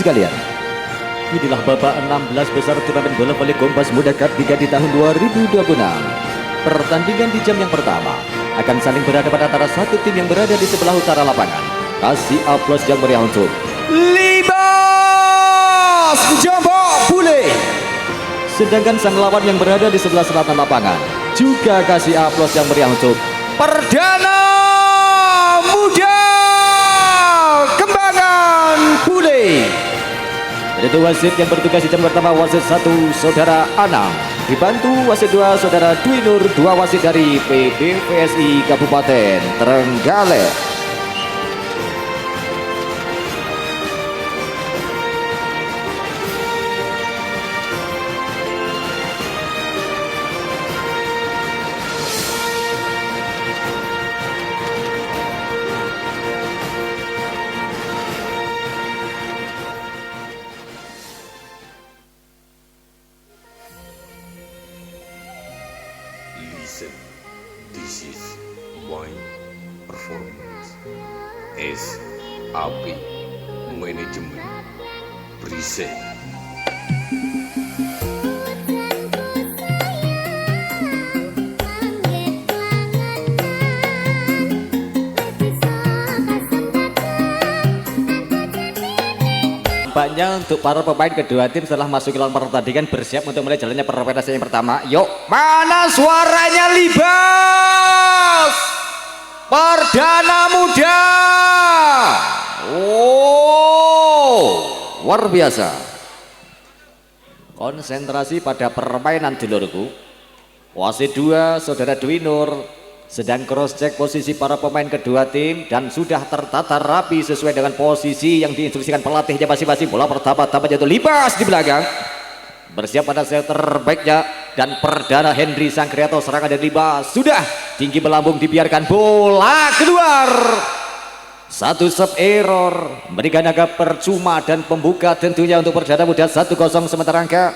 sekalian, inilah babak 16 besar turnamen bola voli Kompas Muda Cup 3 di tahun 2026. Pertandingan di jam yang pertama akan saling berhadapan antara satu tim yang berada di sebelah utara lapangan. Kasih aplaus yang meriah untuk Libas Jambak Bule. Sedangkan sang lawan yang berada di sebelah selatan lapangan juga kasih aplaus yang meriah untuk Perdana Muda Kembangan Bule. Ada dua wasit yang bertugas di jam pertama, wasit 1 Saudara Anam, dibantu wasit 2 Saudara Dwi Nur, 2 wasit dari PBVSI Kabupaten Trenggalek. Listen, this is my performance. SAP Management present. Tampaknya untuk para pemain kedua tim setelah masuk ke dalam pertandingan bersiap untuk mulai jalannya perwedasi yang pertama. Yuk, mana suaranya Libas Perdana Muda? Oh, luar biasa. Konsentrasi pada permainan dulurku. Wasit 2 Saudara Dwi Nur sedang cross check posisi para pemain kedua tim dan sudah tertata rapi sesuai dengan posisi yang diinstruksikan pelatihnya masing-masing. Bola pertama jatuh Libas di belakang, bersiap pada set terbaiknya, dan Perdana Hendri Sangkriato serangan dari Libas sudah tinggi melambung, dibiarkan bola keluar. Satu sub error memberikan agak percuma dan pembuka tentunya untuk Perdana Muda 1-0. sementara angka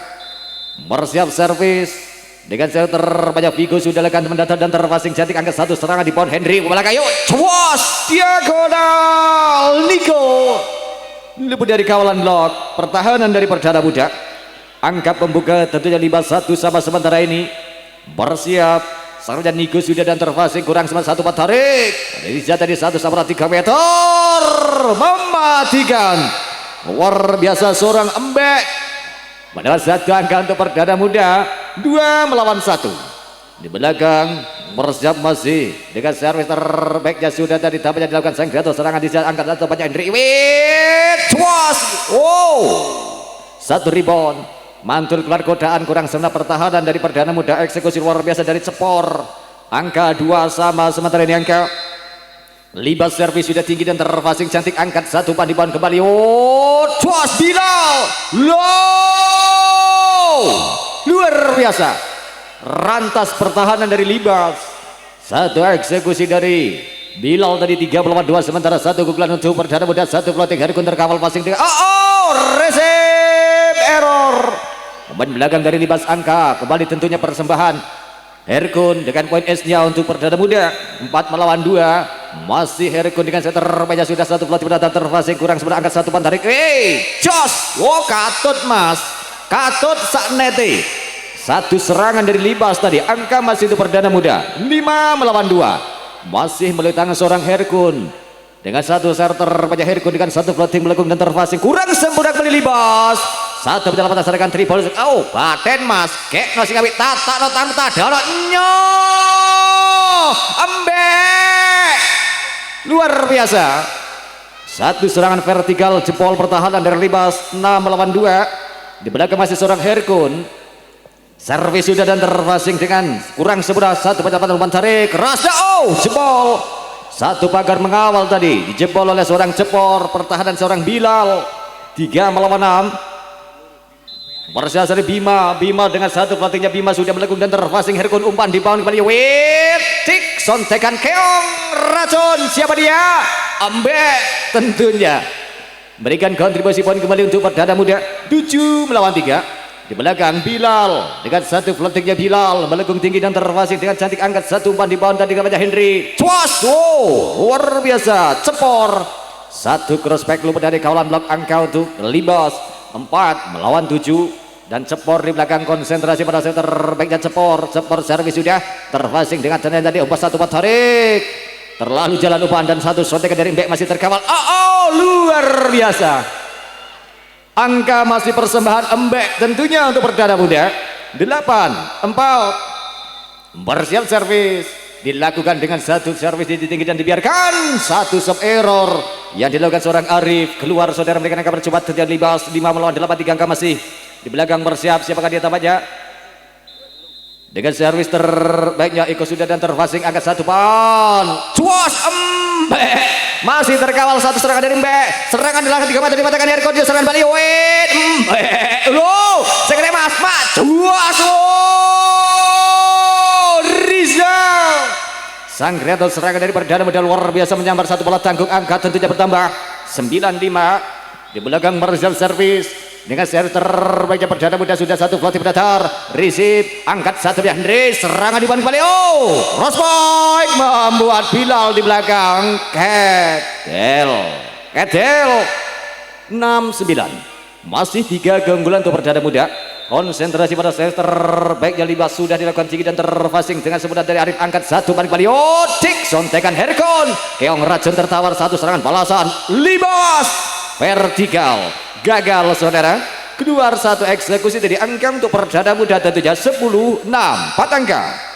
bersiap servis dengan setter banyak Vigo sudah lekan mendatar dan terpasing cantik, angkat 1 serangan di pohon Henry belakang. Yuk, cuas diagonal Nico luput dari kawalan blok pertahanan dari Perdana Muda. Angka pembuka tentunya 5-1 sama sementara ini. Bersiap serangan Nico sudah dan terpasing kurang semangat 1 tarik dari tadi 1 sama 3 meter mematikan. Luar biasa seorang embek. Padahal 1 angka untuk Perdana Muda, 2-1 di belakang. Bersiap masih dengan servis terbaiknya sudah tadi tampaknya dilakukan Sangkriato, serangan di angkat 1 banyak Hendri cuas. Wow, 1 rebound mantul keluar godaan kurang sempurna pertahanan dari Perdana Muda. Eksekusi luar biasa dari Cepor. Angka 2 sama sementara ini angka Libas servis sudah tinggi dan terpasing cantik, angkat 1 pandipan kembali. Oh, cuas Bilal luar biasa. Rantas pertahanan dari Libas, 1 eksekusi dari Bilal tadi 3-2, sementara 1 pukulan untuk Perdana Muda. 1 floating Herkun terkawal passing dengan receive error. Pemain belakang dari Libas angka kembali tentunya persembahan Herkun dengan poin S-nya untuk Perdana Muda. 4-2 masih Herkun dengan setter banyak sudah 1 floating berdatang terpasing kurang sebenarnya, angkat 1 pantarik. Jos, oh katut mas, katut saknete. 1 serangan dari Libas tadi, angka masih untuk Perdana Muda. 5-2 masih melalui tangan seorang Herkun dengan 1 serter banyak Herkun dengan 1 floating melengkung dan terpasing kurang sempurna kembali Libas. 1 berjalan pada serangan triple. Oh baten mas, kek nasi kawit tata no tamu tadalo nyo embek luar biasa. 1 serangan vertikal jempol pertahanan dari Libas. 6-2 di belakang masih seorang Herkun. Servis sudah dan terpasing dengan kurang sempurna. 1 pendapat umpan tarik keras. Oh jempol. 1 pagar mengawal tadi dijempol oleh seorang Cepor, pertahanan seorang Bilal. 3-6 bersiap dari Bima dengan 1 pelatihnya. Bima sudah melengkung dan terpasing Herkun, umpan di bawah kembali. Tik sontekan keong racun, siapa dia? Ambek tentunya berikan kontribusi poin kembali untuk Perdana Muda. 7-3 di belakang Bilal dengan 1 floatingnya. Bilal melengkung tinggi dan terpasing dengan cantik, angkat 1 umpan di bawah tadi kepada Henry. Cuas, wow luar biasa. Cepor Satu cross back luput dari kawalan blok angka untuk Libas. 4 melawan 7 dan Cepor di belakang konsentrasi pada center backnya Cepor servis sudah terfasing dengan tenang tadi umpan satu tarik terlalu jalan umpan dan satu sontekan dari Mbek masih terkawal. Luar biasa, angka masih persembahan Mbek tentunya untuk perdana muda. 8-4 bersiap servis dilakukan dengan satu servis tinggi dan dibiarkan satu sub error yang dilakukan seorang Arif keluar. Saudara mereka akan bercoba terjadi Libas 5 melawan 8 3 angka masih di belakang bersiap. Siapakah dia tampaknya dengan servis terbaiknya Eko sudah dan terfasing angkat satu pan cuas Mbek masih terkawal satu serangan dari Mbek. Serangan dilakukan 3 meter dimatakan Herkon dia serangan balik Mbek sekarang mas cuas Rizal sang kreator serangan dari perdana muda luar biasa menyambar satu bola tanggung. Angka tentunya bertambah 9-5 di belakang bersiap servis dengan servis terbaiknya perdana muda sudah satu floating datar receive angkat satu ya Andre serangan di balik Rosboy membuat Bilal di belakang Kedel 6-9 masih 3 keunggulan untuk perdana muda. Konsentrasi pada servis terbaiknya Libas sudah dilakukan tinggi dan terfasing dengan sebutan dari Arif angkat satu balik tik sontekan Herkon Keong racun tertawar satu serangan balasan Libas vertikal gagal saudara. Keluar satu eksekusi dari angka untuk perdana muda tentunya 10-6 4 angka.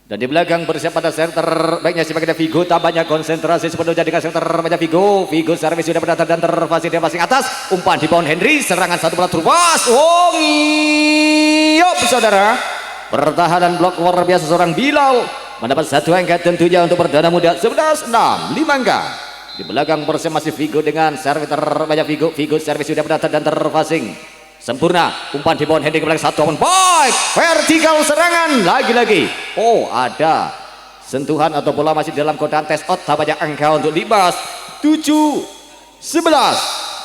Dan di belakang bersiap pada center baiknya sebagai Vigo tambahnya konsentrasi sepenuhnya dengan center terbaiknya Vigo servis sudah berdata dan terfasing dia passing atas umpan di bawah Henry serangan satu bola terbas ngiyop saudara. Pertahanan blok luar biasa seorang Bilal mendapat satu angka tentunya untuk perdana muda 11-6 5 angka. Di belakang bersiap masih Vigo dengan servis terbaiknya Vigo servis sudah berdata dan terfasing sempurna umpan di bawah Henry ke belakang satu point vertikal serangan lagi-lagi ada sentuhan atau bola masih dalam kotaan tes out tampaknya angka untuk Libas 7-11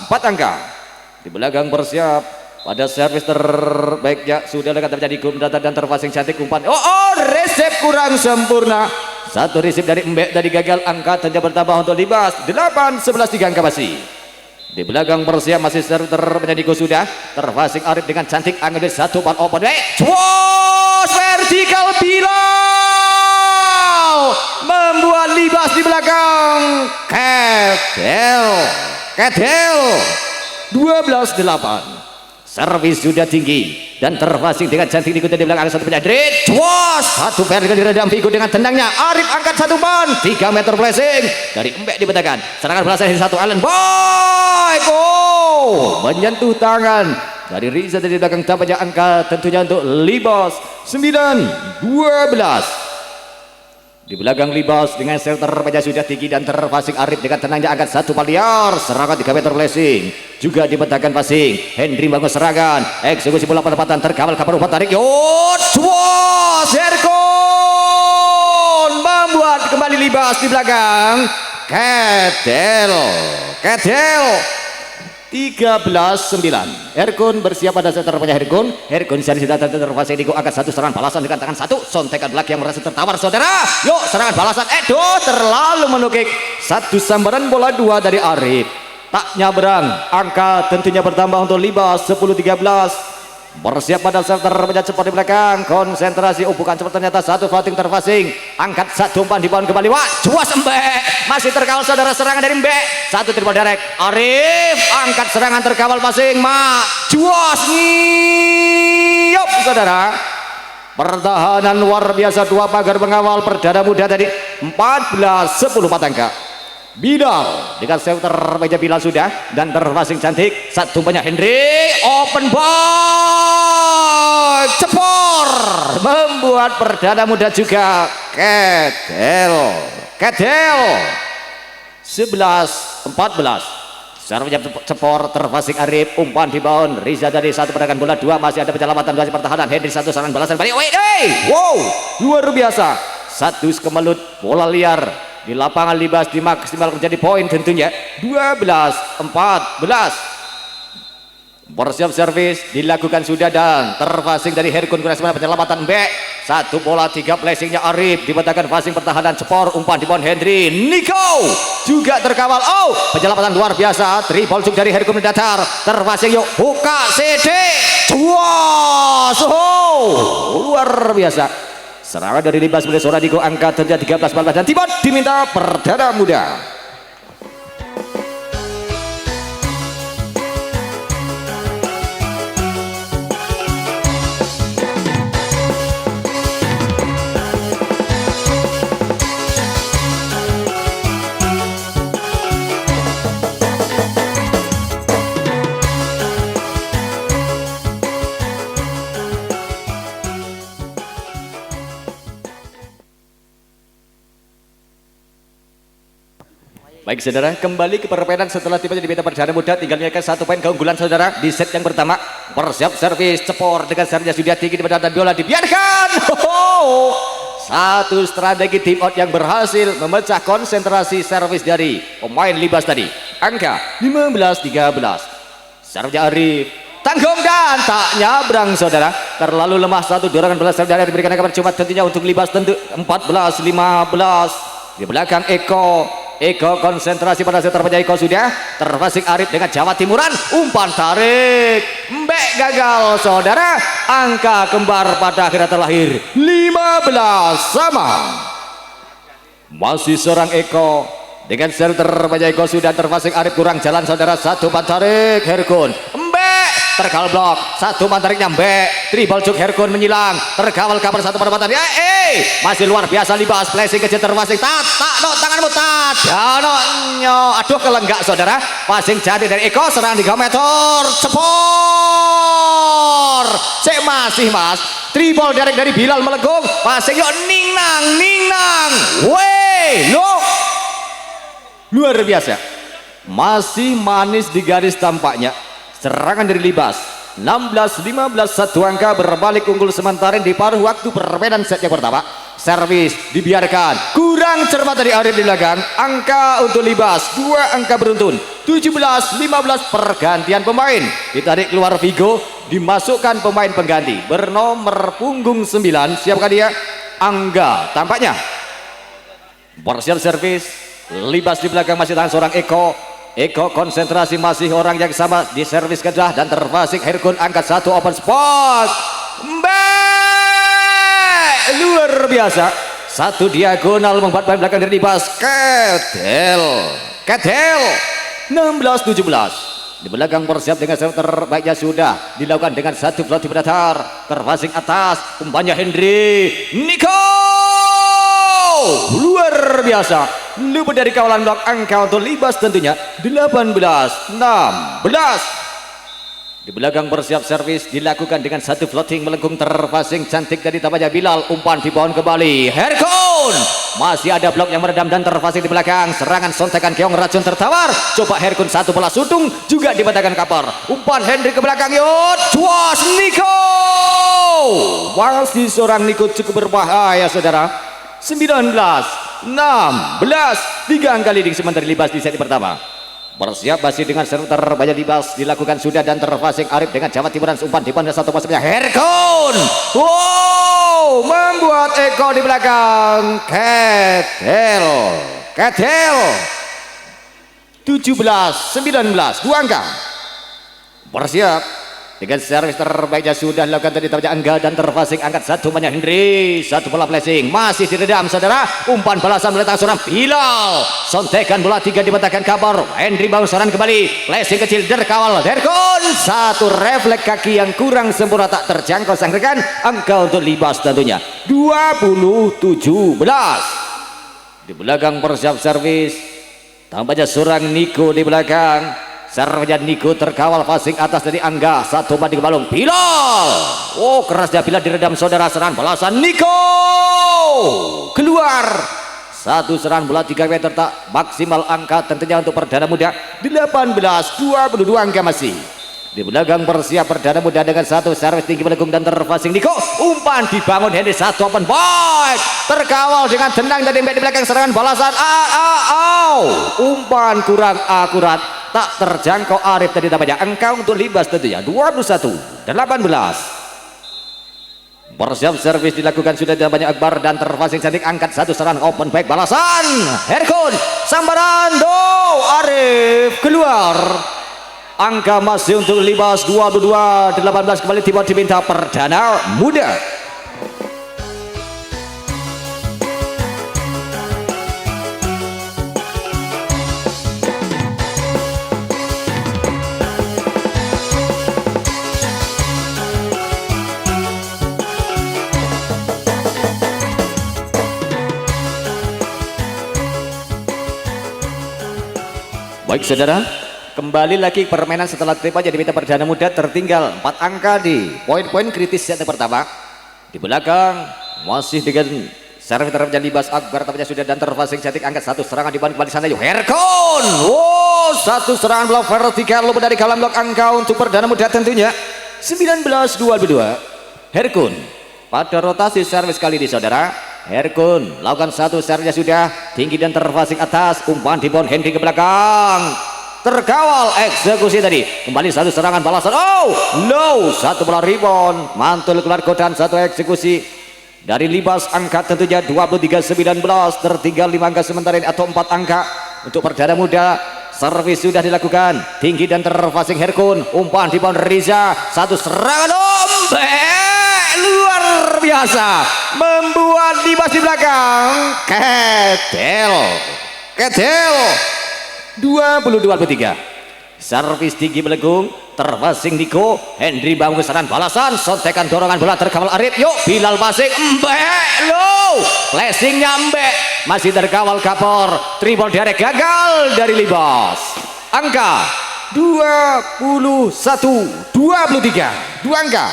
4 angka. Di belakang bersiap pada servis terbaiknya sudah dekat terjadi gum data dan terfasing cantik umpan resep kurang sempurna satu resep dari Mbek dari gagal angka tentunya bertambah untuk Libas 8-11 3 angka masih. Di belakang bersiap masih servis terbaiknya sudah terfasing Arif dengan cantik angkat satu pan open vertikal Bilal membuat Libas di belakang Kedel 12-8 servis sudah tinggi dan terfasing dengan cantik diikuti di belakang satu penyadrit satu vertikal diredam Vigo dengan tenangnya Arif angkat satu pan 3 meter flashing dari Mbek dibetakan serangan belasan dari satu Allen Boy menyentuh tangan dari Riza dari belakang tampaknya angka tentunya untuk Libas 9-12. Di belakang Libas dengan center terbaiknya sudah tinggi dan terfasing Arif dengan tenangnya angkat satu paliar serangan 3 meter flashing juga dibetakan passing Henry bangun serangan eksekusi bola penempatan terkawal kapan umpan tarik Herkon membuat kembali Libas di belakang Kedel 13-9 Herkon bersiap pada center punya Herkon seri sudah terfasing Diko angkat satu serangan balasan dengan tangan satu sontekan belakang yang merasa tertawar saudara serangan balasan terlalu menukik satu sambaran bola 2 dari Arif tak nyabrang angka tentunya bertambah untuk Libas 10-13 bersiap pada center terbaiknya cepat di belakang konsentrasi bukan cepat ternyata satu floating terfasing angkat satu umpan di bawah kembali cuas Mbek masih terkawal saudara serangan dari Mbek satu dribble direct Arif angkat serangan terkawal passing cuas ngiyop saudara. Pertahanan luar biasa 2 pagar mengawal perdana muda tadi 14-10 4 angka. Bilal dengan center meja Bilal sudah dan terfasing cantik satu banyak Henry open ball Cepor membuat perdana muda juga Kedel 11-14 servisnya Cepor terfasing Arif umpan di bawah Riza dari satu pergerakan bola 2 masih ada penyelamatan dari pertahanan Henry satu serangan balasan balik luar biasa satu kemelut bola liar di lapangan Libas dimaksimalkan menjadi poin tentunya 12-14 bersiap servis dilakukan sudah dan terfasing dari Herkun penyelamatan Mbek Satu bola tiga flashingnya Arif dibetakan passing pertahanan Cepor, umpan di bawah Hendri. Niko juga terkawal. Oh, penyelamatan luar biasa. Triple hook dari Hercules datar. Terpassing yuk buka CD. Cuas. Oh, luar biasa. Serangan dari Libas oleh Sora Niko, angka terjadi 13-14 dan Timon diminta perdana muda. Baik saudara, kembali ke permainan setelah tiba di beta perdana muda. Tinggal menyiapkan satu poin keunggulan saudara di set yang pertama. Bersiap servis Cepor dengan servisnya sudah tinggi di badan bola dibiarkan. Satu strategi tim out yang berhasil memecah konsentrasi servis dari pemain Libas tadi. Angka 15-13. Servisnya Arif tanggung dan tak nyabrang saudara. Terlalu lemah, satu dorongan bola saudara diberikan kabar cuma tentunya untuk Libas tentu 14-15. Di belakang Eko konsentrasi pada set terpanjang. Eko sudah terpasing Arif dengan Jawa Timuran, umpan tarik Mbek gagal saudara. Angka kembar pada akhirnya terlahir 15 sama. Masih seorang Eko dengan set terpanjang. Eko sudah terpasing Arif, kurang jalan saudara. Satu umpan tarik Herkun Mbek terkawal blok, satu umpan tariknya Mbek. Triple hook Herkun menyilang, terkawal kabar satu perempatan. Masih luar biasa Libas, flashing kecil terpasing. Tanganmu aduh kelenggak saudara. Passing jadi dari Eko, serang 3 meter Cepor. Masih mas, triple direct dari Bilal melengkung. Passing yuk ningnang. Luar biasa. Masih manis di garis tampaknya. Serangan dari Libas 16-15, satu angka berbalik unggul sementara di paruh waktu permainan set yang pertama. Servis dibiarkan, kurang cermat dari Arif di belakang. Angka untuk Libas 2 angka beruntun 17-15. Pergantian pemain ditarik keluar Vigo, dimasukkan pemain pengganti bernomor punggung 9. Siapkan dia Angga tampaknya. Bersiap servis Libas di belakang, masih tahan seorang Eko konsentrasi, masih orang yang sama di servis kedah dan terpasing Herkun angkat satu open spot. Luar biasa, satu diagonal membuat pemain belakang dari Libas. Ketel 16-17. Di belakang bersiap dengan serve terbaiknya sudah dilakukan dengan satu floating datar. Terpasing atas, umpannya Hendri Niko. Luar biasa, luput dari kawalan blok. Angka untuk Libas tentunya 18-16. Di belakang bersiap servis dilakukan dengan satu floating melengkung, terpasing cantik dari tampaknya Bilal. Umpan di pohon kembali Herkun, masih ada blok yang meredam dan terpasing di belakang. Serangan sontekan Keong racun tertawar. Coba Herkun, satu bola sudung juga dibatakan kapar. Umpan Hendri ke belakang yut cuas Niko. Masih seorang Niko cukup berbahaya saudara. 19-16, 3 angka leading sementara Libas di set pertama. Bersiap masih dengan serve terbanyak Libas dilakukan sudah dan terpasing Arif dengan Jawa Timuran. Umpan di depan satu pasangnya Herkun. Membuat Eko di belakang. Ketel 17-19, 2 angka. Bersiap dengan servis terbaiknya sudah dilakukan tadi tampaknya Angga dan terpasing angkat satu banyak Hendri. Satu bola flashing masih diredam saudara. Umpan balasan meletak seorang Bilal. Sontekan bola 3 dibatakan kabar. Hendri bangun serangan kembali. Flashing kecil terkawal Herkun. Satu refleks kaki yang kurang sempurna tak terjangkau sang rekan. Angka untuk Libas tentunya 20-17. Di belakang bersiap servis tampaknya seorang Niko di belakang. Servisnya Niko terkawal passing atas dari Angga. Satu banding balung Bilal. Kerasnya Bilal diredam saudara. Serangan balasan Niko keluar. Satu serangan bola 3 meter tak maksimal. Angka tentunya untuk perdana muda 18-22 angka masih. Di belakang bersiap perdana muda dengan satu servis tinggi melengkung dan terpasing Niko. Umpan dibangun Henry, satu open boy. Terkawal dengan tenang dari di belakang serangan balasan. Umpan kurang akurat, tak terjangkau Arif tadi tampaknya. Angka untuk Libas tentunya 21-18. Bersiap servis dilakukan sudah banyak Akbar dan terpasing cantik angkat satu serangan open back balasan Herkun sambaran do Arif keluar. Angka masih untuk Libas 22-18 kembali tiba diminta perdana muda. Baik saudara, kembali lagi permainan setelah tiba jadi minta perdana muda tertinggal 4 angka di poin-poin kritis set pertama. Di belakang masih dengan servis terhadapnya Libas Akbar tampaknya sudah dan terpasing cantik angkat satu serangan di balik sana yuk Herkon. Wow, satu serangan blok vertikal lompat dari kalam blok angka untuk perdana muda tentunya 19-22 Herkun pada rotasi servis kali ini saudara. Herkun lakukan satu servisnya sudah tinggi dan terpasing atas umpan di bawah Henry ke belakang terkawal eksekusi tadi kembali satu serangan balasan low satu bola rebound mantul keluar kodan satu eksekusi dari Libas angka tentunya 23-19 tertinggal 5 angka sementara ini atau 4 angka untuk perdana muda. Servis sudah dilakukan tinggi dan terpasing Herkun umpan di bawah Riza satu serangan luar biasa membuat Libas di belakang ketel 22-23 servis tinggi melengkung terpasing Niko Henry bangun kesaran balasan sontekan dorongan bola terkawal Arif yuk Bilal passing low flashingnya masih terkawal Kapor triple direct gagal dari Libas angka 21-23 2 angka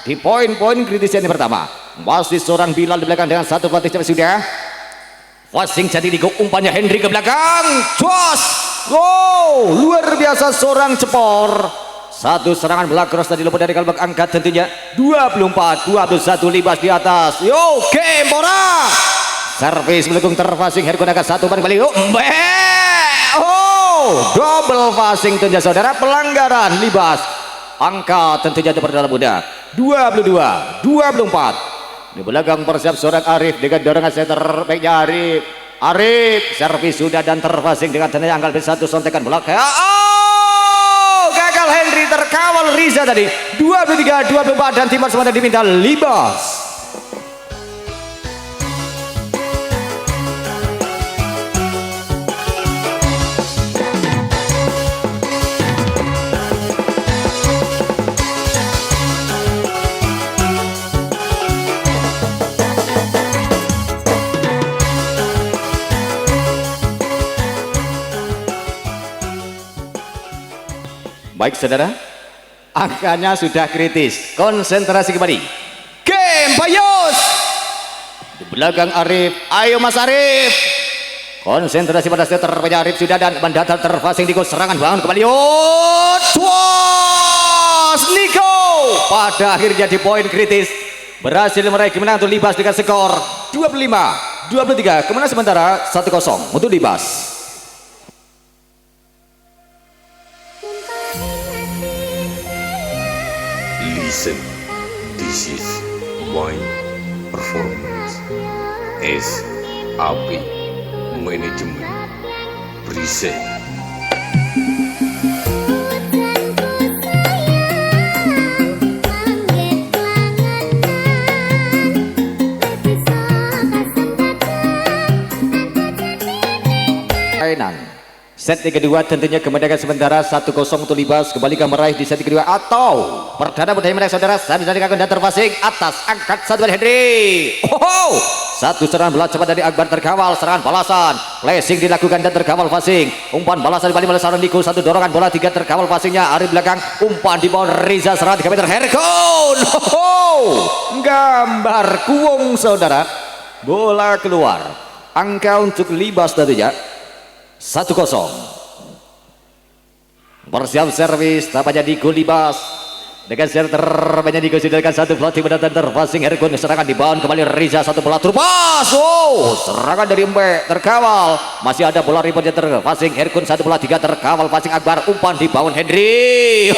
di poin-poin kritis yang pertama masih seorang Bilal di belakang dengan satu pelatih cepat sudah passing jadi Niko umpannya Henry ke belakang jos luar biasa seorang cepor satu serangan bola cross tadi lompat dari kalbak angkat tentunya 24-21 Libas di atas yo Kempora servis melengkung terpasing Herkun angkat satu balik double passing tentunya saudara pelanggaran Libas angka tentunya itu perdana muda 22-24 di belakang persiap seorang Arif dengan dorongan center backnya Arif servis sudah dan terpasing dengan tentunya angka lebih satu sontekan bola gagal Henry terkawal Riza tadi 23-24 dan timur semuanya diminta Libas. Baik saudara, angkanya sudah kritis. Konsentrasi kembali. Game Payos. Di belakang Arif. Ayo Mas Arif. Konsentrasi pada setter Arif sudah dan mendatar terpasing Niko serangan bangun kembali. Niko pada akhirnya di poin kritis berhasil meraih kemenangan untuk Libas dengan skor 25-23. Kemenangan sementara 1-0 untuk Libas. Listen, this is my performance. SAP Management present. Set yang kedua tentunya kemenangan sementara 1-0 untuk Libas kembali meraih di set kedua atau perdana muda yang saudara saya bisa dikatakan dan terpasing atas angkat satu dari Henry. Satu serangan bola cepat dari Akbar terkawal serangan balasan flashing dilakukan dan terkawal passing umpan balasan di balik saran Niko satu dorongan bola tiga terkawal passingnya Arif belakang umpan di bawah Riza serangan 3 meter Herkon. Gambar kuung saudara bola keluar angka untuk Libas tentunya 1-0. Bersiap servis tampaknya Niko Libas dengan servis terbanyak Niko sudah dengan satu pelatih mendatang terpasing Herkun serangan di bawah kembali Riza satu bola terpas serangan dari Mbe terkawal masih ada bola reboundnya terpasing Herkun satu bola tiga terkawal passing Akbar umpan di bawah Henry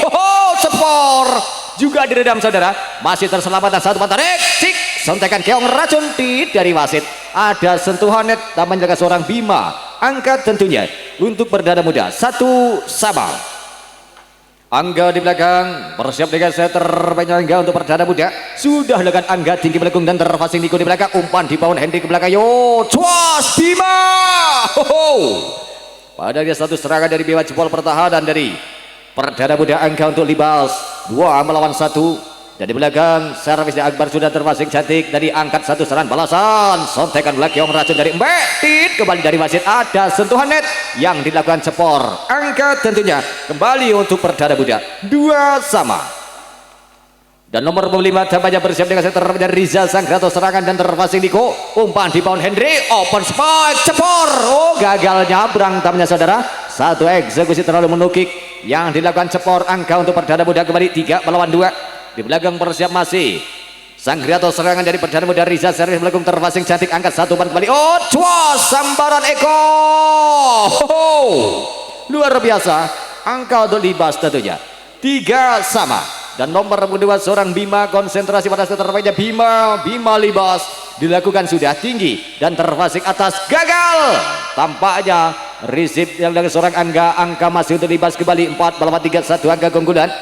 cepor juga diredam saudara masih terselamatkan satu tarik sontekan keong racun dari wasit. Ada sentuhan net tampaknya seorang Bima. Angka tentunya untuk perdana muda 1 sama. Angga di belakang bersiap dengan setter banyak Angga untuk perdana muda. Sudah dengan Angga tinggi melengkung dan terfasing Niko di belakang, umpan di bawah Henry ke belakang. Yo, cuas Bima. Padahal satu serangan dari Bima, jempol pertahanan dari perdana muda Angga untuk Libas 2 melawan 1. Dan di belakang servisnya Akbar sudah terfasing cantik dari angkat satu serangan balasan. Sontekan belakang Keong racun dari Mbak Tit kembali dari wasit. Ada sentuhan net yang dilakukan cepor. Angka tentunya kembali untuk perdana muda 2 sama. Dan nomor 5 tampaknya bersiap dengan setter dari Riza Sanggrato, serangan dan terfasing Niko. Umpan di bawah Henry, open spike, cepor. Oh, gagal nyabrang tampaknya saudara. Satu eksekusi terlalu menukik yang dilakukan cepor. Angka untuk perdana muda kembali 3 melawan 2. Di belakang bersiap masih Sanggrato, serangan dari perdana muda Riza, servis belakang terfasing cantik, angkat satu umpan kembali. Oh, cuas sambaran Eko. Luar biasa. Angka untuk Libas tentunya 3 sama. Dan nomor 2 seorang Bima, konsentrasi pada setter terbaiknya Bima Libas dilakukan sudah tinggi dan terfasing atas, gagal. Tampaknya receive yang dari seorang Angka masih untuk Libas kembali 4 melawan 3, 1 angka keunggulan.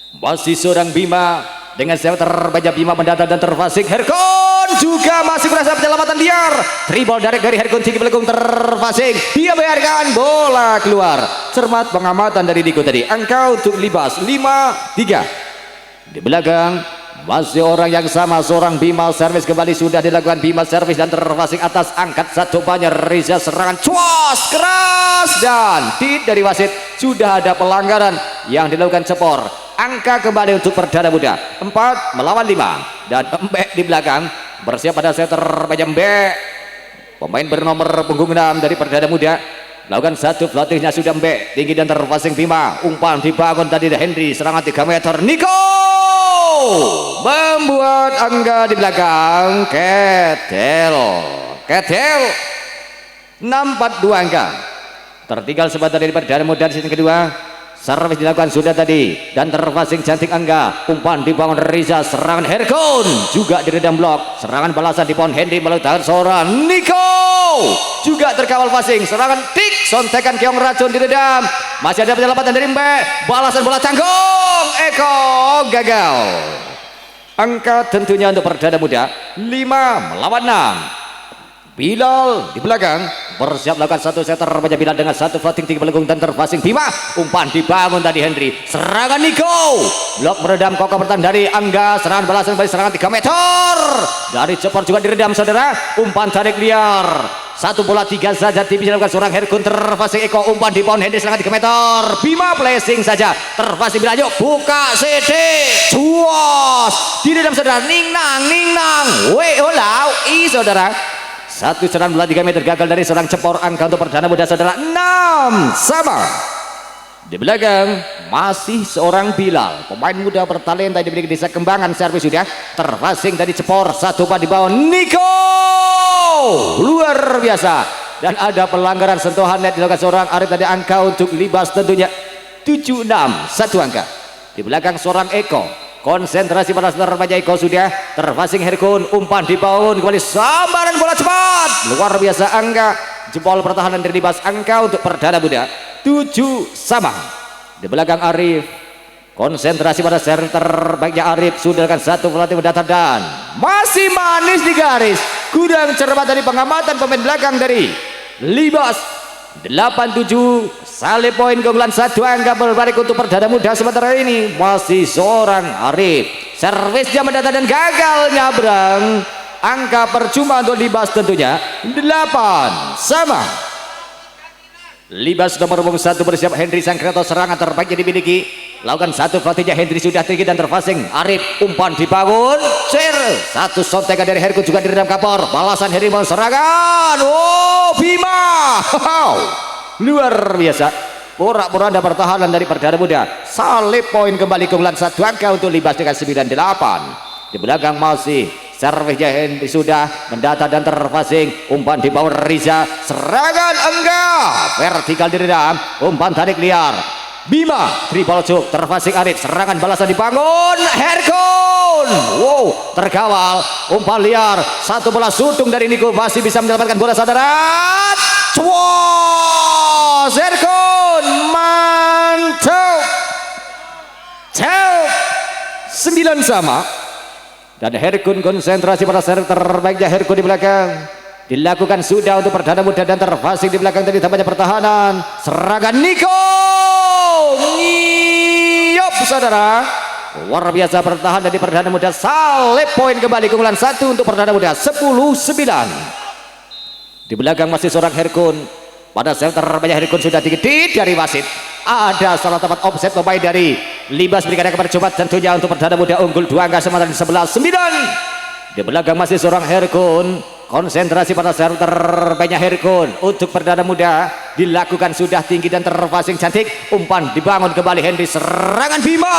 Masih seorang Bima dengan setter terbaiknya Bima mendatar dan terfasing. Herkon juga masih berhasil penyelamatan liar. Tribol dari Herkon tinggi belakang terfasing. Dia biarkan bola keluar. Cermat pengamatan dari Niko tadi. Angka untuk Libas 5-3. Di belakang masih orang yang sama, seorang Bima, servis kembali sudah dilakukan Bima, servis dan terfasing atas, angkat satu banyak Riza, serangan cuas keras dan dari wasit. Sudah ada pelanggaran yang dilakukan cepor. Angka kembali untuk perdana muda 4 melawan 5. Dan Mbek di belakang bersiap pada setter banyak Mbek, pemain bernomor punggung 6 dari perdana muda. Lakukan satu pelatihnya sudah Mbek, tinggi dan terfasing Bima. Umpan dibangun tadi Henry, serangan 3 meter Niko membuat Angga di belakang. Ketel 6-4-2 Angga. Tertinggal sebentar dari perdana muda di sisi kedua. Servis dilakukan sudah tadi dan terfasing cantik Angga. Umpan dibangun Riza, serangan Herkon juga diredam blok. Serangan balasan di pohon Henry melalui tangan seorang Niko juga terkawal passing. Serangan tik, sontekan Keong racun diredam. Masih ada penyelamatan dari Mbak. Balasan bola canggung Eko, gagal. Angka tentunya untuk perdana muda 5 melawan 6. Bilal di belakang bersiap melakukan satu setter banyak Bilal dengan satu floating tinggi belakang dan terfasing Bima. Umpan dibangun tadi Henry, serangan Niko, blok meredam kokoh pertahanan dari Angga. Serangan balasan balik, serangan 3 meter dari cepor juga diredam saudara. Umpan tarik liar, satu bola 3 saja tipis dilakukan seorang Herkun, terfasing Eko. Umpan di pohon Henry, serangan 3 meter Bima, placing saja terfasing Bilal. Yuk buka CD cuas diredam saudara. Ningnang weolau i saudara. Satu serangan bola 3 meter gagal dari seorang cepor. Angka untuk perdana muda saudara 6 sama. Di belakang masih seorang Bilal, pemain muda bertalenta di desa Kembangan. Servis sudah terfasing dari cepor, satu umpan di bawah Niko, luar biasa. Dan ada pelanggaran sentuhan net dilakukan seorang Arif tadi. Angka untuk Libas tentunya 7-6, satu angka. Di belakang seorang Eko, konsentrasi pada setter remaja Eko sudah terfasing Herkun. Umpan dibangun kembali, sambaran bola cepat luar biasa Angga, jempol pertahanan dari Libas. Angka untuk perdana muda 7 sama. Di belakang Arif, konsentrasi pada setter baiknya Arif sudah dengan satu pelatih mendatar dan masih manis di garis. Kurang cermat dari pengamatan pemain belakang dari Libas. 8-7 salib poin keunggulan 1 angka berbalik untuk perdana muda. Sementara ini masih seorang Arif, servisnya mendatar dan gagal nyabrang. Angka percuma untuk Libas tentunya 8 sama. Libas nomor 1 bersiap Henry Sangkrato, serangan terbaiknya dimiliki. Lakukan satu pelatihnya Henry sudah tinggi dan terfasing Arif. Umpan dibangun, satu sontekan dari Herkun juga diredam kapor. Balasan Henry mau serangan. Oh Bima, luar biasa. Porak-poranda pertahanan dari perdana muda. Salib poin kembali keunggulan 1 angka untuk Libas dengan 9-8. Di belakang masih servisnya Henry sudah mendata dan terfasing. Umpan di bawah Riza, serangan Angga vertikal diredam. Umpan tarik liar Bima, dribble jok, terfasik Arif, serangan balasan dibangun, Herkun, wow, terkawal, umpan liar, satu bola sutung dari Niko, masih bisa mendapatkan bola saudara, cuas, Herkun, mantap, jauh, 9 sama, dan Herkun konsentrasi pada seri terbaiknya Herkun di belakang, dilakukan sudah untuk perdana muda dan terfasik di belakang tadi tampaknya pertahanan, serangan Niko. Ngiyop saudara, luar biasa bertahan dari perdana muda, salib poin kembali, keunggulan 1 untuk perdana muda, 10-9. Di belakang masih seorang Herkun, pada center banyak Herkun sudah tinggi dari wasit, ada salah tempat offset pemain dari Libas berikan kepada coba tentunya untuk perdana muda unggul 2 angka sementara 11-9. Di belakang masih seorang Herkun, konsentrasi pada server terbanyak Herkun untuk perdana muda, dilakukan sudah tinggi dan terpasing cantik, umpan dibangun kembali Henry, serangan Bima,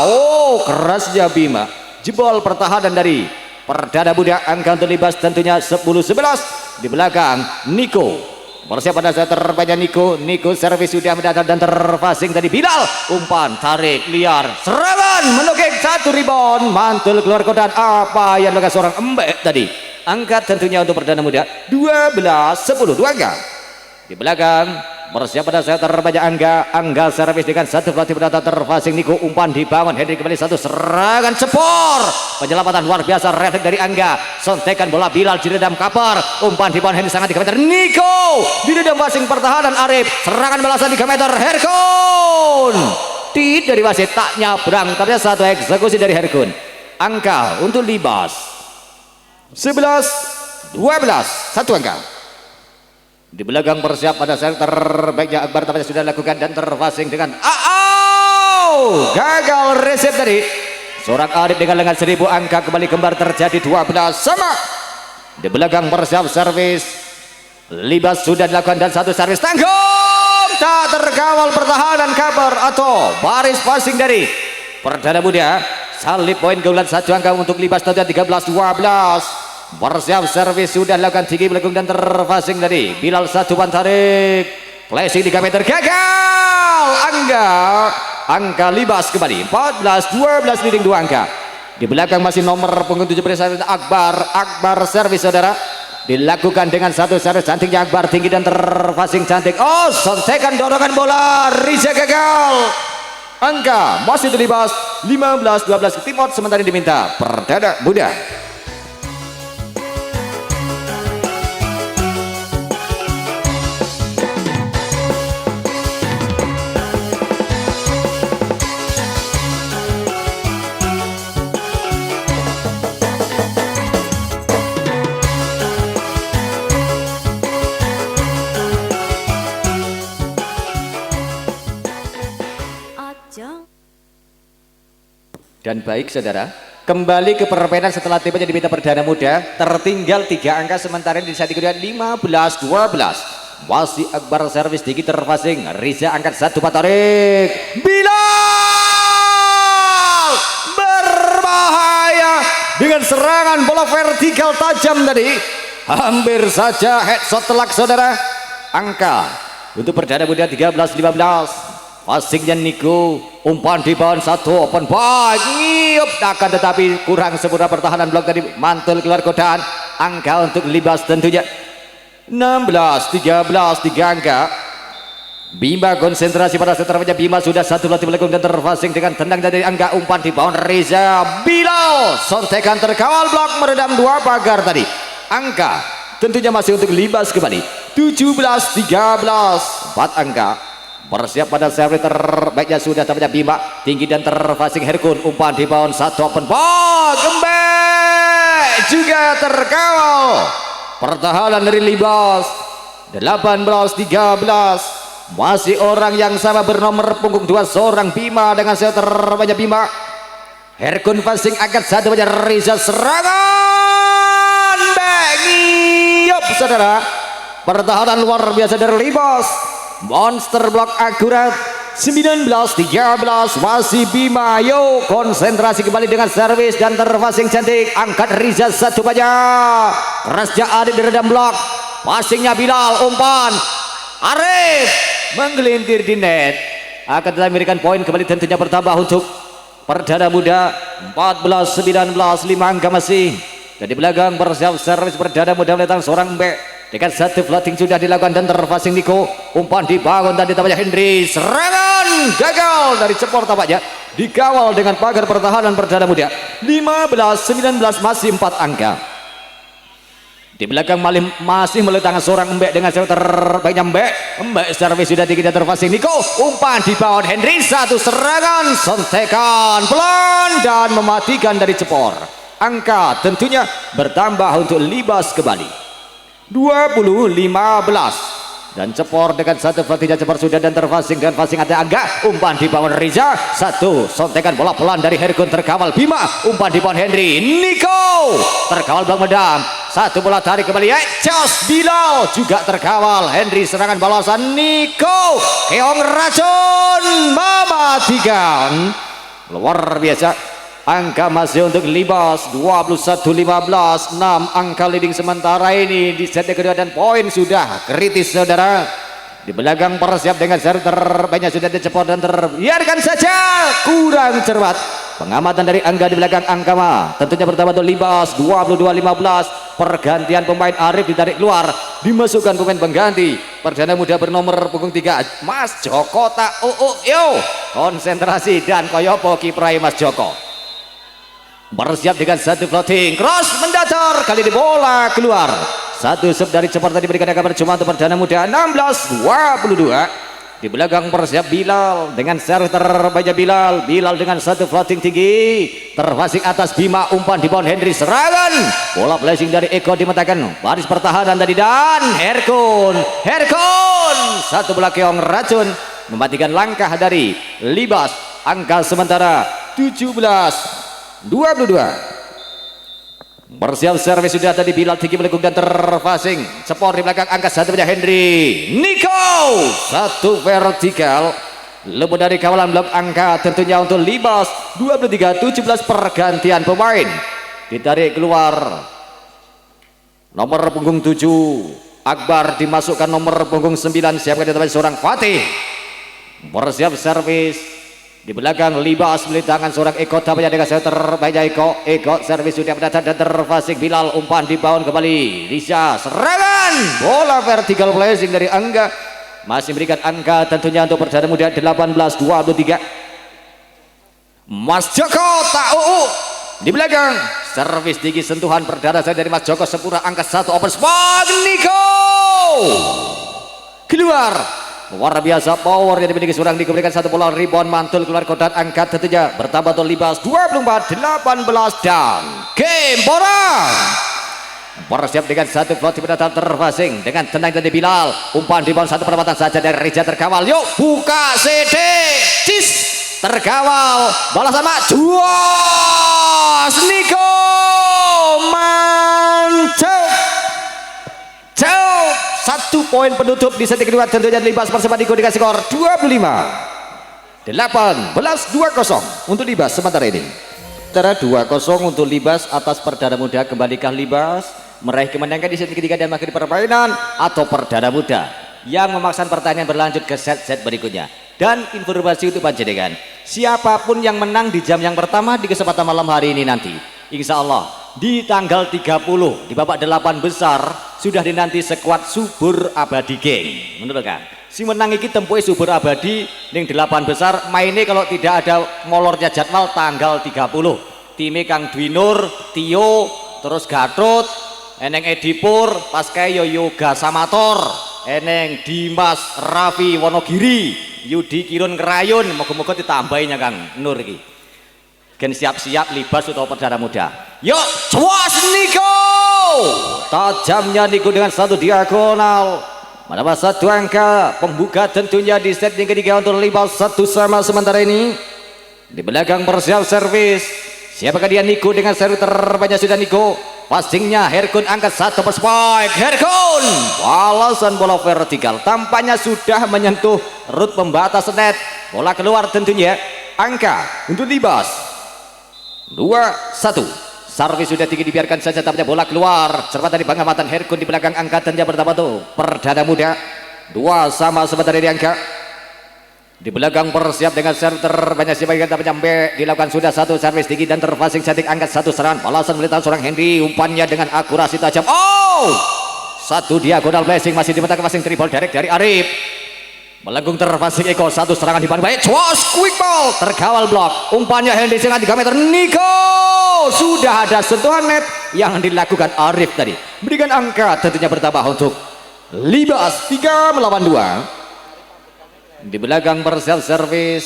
oh kerasnya Bima, jebol pertahanan dari perdana muda, angka untuk Libas tentunya 10-11. Di belakang Niko, bersiap pada saat terbanyak Niko servis sudah mendatar dan terpasing tadi Bilal, umpan tarik liar, serangan menukik, 1 rebound, mantul keluar kodan, apa yang dilakukan seorang Embek tadi, angkat tentunya untuk perdana muda, 12-10, 2 angka. Di belakang bersiap pada saat terbanyak Angga servis dengan 1 pelatih penata terpasing Niko, umpan dibangun Henry kembali 1, serangan cepor, penyelamatan luar biasa refleks dari Angga, sontekan bola Bilal diredam kapar, umpan dibangun Henry sangat 3 meter, Niko diredam passing pertahanan Arif, serangan balasan 3 meter Herkun, tidak dari wasit, tak nyabrang, ternyata 1 eksekusi dari Herkun. Angka untuk Libas 11-12, 1 angka. Di belakang bersiap pada saat terbaiknya Akbar tampaknya sudah dilakukan dan terpasing dengan gagal resep tadi seorang Arif dengan lengan 1000 angka, kembali kembar terjadi 12 sama. Di belakang bersiap servis Libas sudah dilakukan dan 1 servis tanggung, tak terkawal pertahanan kabar atau baris passing dari perdana muda, salib poin keunggulan 1 angka untuk Libas tentunya 13-12. Bersiap servis sudah dilakukan tinggi belakang dan terpasing dari Bilal, 1 ban tarik, flashing 3 meter gagal, angka Libas kembali 14-12 leading 2 angka. Di belakang masih nomor punggung 17 Akbar servis saudara, dilakukan dengan 1 servis cantiknya Akbar, tinggi dan terpasing cantik, oh sontekan dorongan bola Riza gagal, angka masih Libas 15-12 timot sementara diminta perdana muda. Dan baik saudara, kembali ke permainan setelah timnya diminta perdana muda, tertinggal 3 angka sementara di saat kedua 15-12. Masih Akbar servis tinggi terpasing, Riza angkat 1 tarik, Bilal berbahaya dengan serangan bola vertikal tajam tadi, hampir saja headshot telak saudara. Angka untuk perdana muda 13-15. Passingnya Niko, umpan di bawah 1 open ball, ngiyup akan tetapi kurang sempurna pertahanan blok tadi, mantul keluar kodan. Angka untuk Libas tentunya 16-13, 3 angka. Bima konsentrasi pada seterapnya, Bima sudah 1 latih belakang dan terpasing dengan tendang dari Angga, umpan di bawah Reza, Bilal sontekan terkawal blok meredam 2 pagar tadi. Angka tentunya masih untuk Libas kembali 17-13, 4 angka. Bersiap pada servis terbaiknya sudah tampaknya Bima, tinggi dan terpasing Herkun, umpan di bawah 1 open ball, Gembek juga terkawal pertahanan dari Libas 18-13. Masih orang yang sama bernomor punggung 2 seorang Bima dengan servis terbanyak Bima. Herkun passing angkat 1 banyak Riza, serangan Bengiyop saudara, pertahanan luar biasa dari Libas. Monster block akurat 19-13, masih Bima, yo konsentrasi kembali dengan servis dan terpasing cantik, angkat Riza 1 banyak, kerasnya Adit diredam blok, passingnya Bilal, umpan Arif menggelintir di net, akan tetapi memberikan poin kembali tentunya bertambah untuk perdana muda 14-19, 5 angka masih. Dan di belakang bersiap servis perdana muda meletakkan seorang mbek dengan satu floating sudah dilakukan dan terfasing Niko, umpan dibangun dan ditambahnya Henry, serangan gagal dari Cepor tampaknya dikawal dengan pagar pertahanan perdana muda 15-19, masih 4 angka. Di belakang masih meletakkan seorang Mbek dengan servis terbaiknya Mbek servis sudah tinggi dan terfasing Niko, umpan di bawah Henry, satu serangan sontekan pelan dan mematikan dari Cepor. Angka tentunya bertambah untuk Libas kembali 20-15. Dan Cepor dengan satu floating Cepor sudah dan terfasing dan fasing ada Angga, umpan di bawah Riza, satu sontekan bola pelan dari Herkun terkawal Bima, umpan di bawah Henry, Niko terkawal belakang medam, satu bola tarik kembali Jos Bilal juga terkawal Henry, serangan balasan Niko, keong racun mematikan. Luar biasa. Angka masih untuk Libas 21-15, 6 angka leading sementara ini di set kedua dan poin sudah kritis saudara. Di belakang persiap dengan seri terbaiknya sudah dicepot dan terbiarkan saja, kurang cermat pengamatan dari Angga di belakang Angka mah tentunya pertama untuk Libas 22-15. Pergantian pemain Arif ditarik keluar, dimasukkan pemain pengganti perdana muda bernomor punggung 3 Mas Joko tak yo konsentrasi dan koyopo kiprai Mas Joko. Bersiap dengan satu floating cross mendatar, kali ini bola keluar, satu sub dari Cepor tadi berikan kabar cuma untuk perdana muda 16-22. Di belakang bersiap Bilal dengan servis terbaiknya Bilal dengan satu floating tinggi terfasing atas Bima, umpan di bawah Henry, serangan bola blessing dari Eko dimatakan baris pertahanan tadi dan Herkun satu bola keong racun mematikan langkah dari Libas. Angka sementara 17-22. Bersiap servis sudah tadi Bilal tinggi melengkung dan terfasing Cepor di belakang angka satu punya Henry, Niko satu vertikal lebih dari kawalan blok angka tentunya untuk Libas 23-17. Pergantian pemain ditarik keluar nomor punggung 7 Akbar dimasukkan nomor punggung 9 siapkan ditambah seorang Fatih. Bersiap servis di belakang Libas beli tangan seorang Eko tampaknya dengan servis terbaiknya Eko servis sudah mendatar dan terfasing Bilal, umpan di bawah kembali Risha, serangan bola vertical blessing dari Angga masih memberikan angka tentunya untuk perdana muda 18-23. Mas Joko tak di belakang servis tinggi sentuhan perdana dari Mas Joko sempurna, angka 1 open spot Niko keluar. Luar biasa power yang dimiliki seorang diberikan satu bola rebound mantul keluar kotak angkat tentunya bertambah untuk Libas 24-18 dan game bola. Bersiap dengan satu floating pendatang terfasing dengan tenang dari Bilal, umpan di bawah satu perempatan saja dari Reza terkawal, yuk buka CD cis terkawal bola sama juas Niko mantap jauh. Satu poin penutup di set kedua tentunya Libas Persema Niko dikasih skor 25-18, 2-0 untuk Libas sementara ini. Sementara 2-0 untuk Libas atas perdana muda. Kembalikan Libas meraih kemenangan di set ketiga dan mengakhiri permainan atau perdana muda yang memaksakan pertandingan berlanjut ke set-set berikutnya. Dan informasi untuk panjenengan, siapapun yang menang di jam yang pertama di kesempatan malam hari ini nanti insya Allah di tanggal 30 di babak 8 besar sudah dinanti skuad subur abadi geng. Menurut kan si menang iki tempuhe subur abadi ning 8 besar mainnya kalau tidak ada molornya jadwal tanggal 30 time Kang Dwinur, Tio, terus Gatot, eneng Edipur, pas kayak Yoga Samator, eneng Dimas Raffi Wonogiri, Yudi Kirun Kerayun, moga-moga ditambahinnya Kang Nur iki. Gen siap-siap Libas atau perdana muda. Yuk, cuas Niko. Tajamnya Niko dengan satu diagonal. Menambah satu angka pembuka tentunya di set yang ketiga untuk Libas 1 sama sementara ini. Di belakang bersiap servis. Siapakah dia Niko dengan servis terbanyak sudah Niko. Passingnya Herkun angkat satu per spike. Herkun balasan bola vertikal tampaknya sudah menyentuh rut pembatas net. Bola keluar tentunya. Angka untuk Libas 2-1. Servis sudah tinggi dibiarkan saja tampaknya bola keluar. Cermat dari pengamatan Herkun di belakang angkatannya pertama tuh perdana muda 2 sama sebentar di angka. Di belakang bersiap dengan serve terbanyak sebagian tak nyampe, dilakukan sudah satu servis tinggi dan terpasing cantik, angkat satu serangan balasan melintang seorang Henry, umpannya dengan akurasi tajam. Oh, satu diagonal blessing masih dimentak passing triple direct dari Arif. Melengkung terpasing Eko, satu serangan di baik, cwas quick ball terkawal blok, umpannya Henry dengan 3 meter. Niko sudah ada sentuhan net yang dilakukan Arif tadi, berikan angka tentunya bertambah untuk Libas 3 melawan 2. Di belakang bersiap servis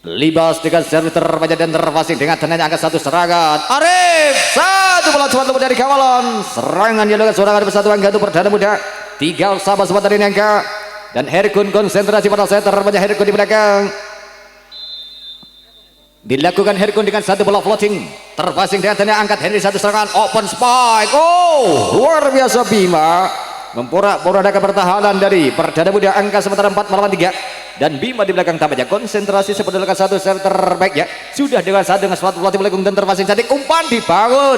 Libas dengan servis terbanyak dan terpasing dengan tenangnya angkat satu serangan Arif, satu bola cepat luput dari kawalan, serangan dilakukan serangan bersatu angka untuk perdana muda 3 sama sebentar ini angka, dan Herkun konsentrasi pada set terbanyak Herkun di belakang, dilakukan Herkun dengan satu bola floating terpasing dengan tenangnya angkat Henry, satu serangan open spike. Oh, luar biasa Bima memporak-porandakan pertahanan dari perdana muda angka sementara 4 melawan 3, dan Bima di belakang tampaknya konsentrasi seperti satu serve terbaiknya sudah dengan suatu pelatih melengkung dan terpasing cantik, umpan dibangun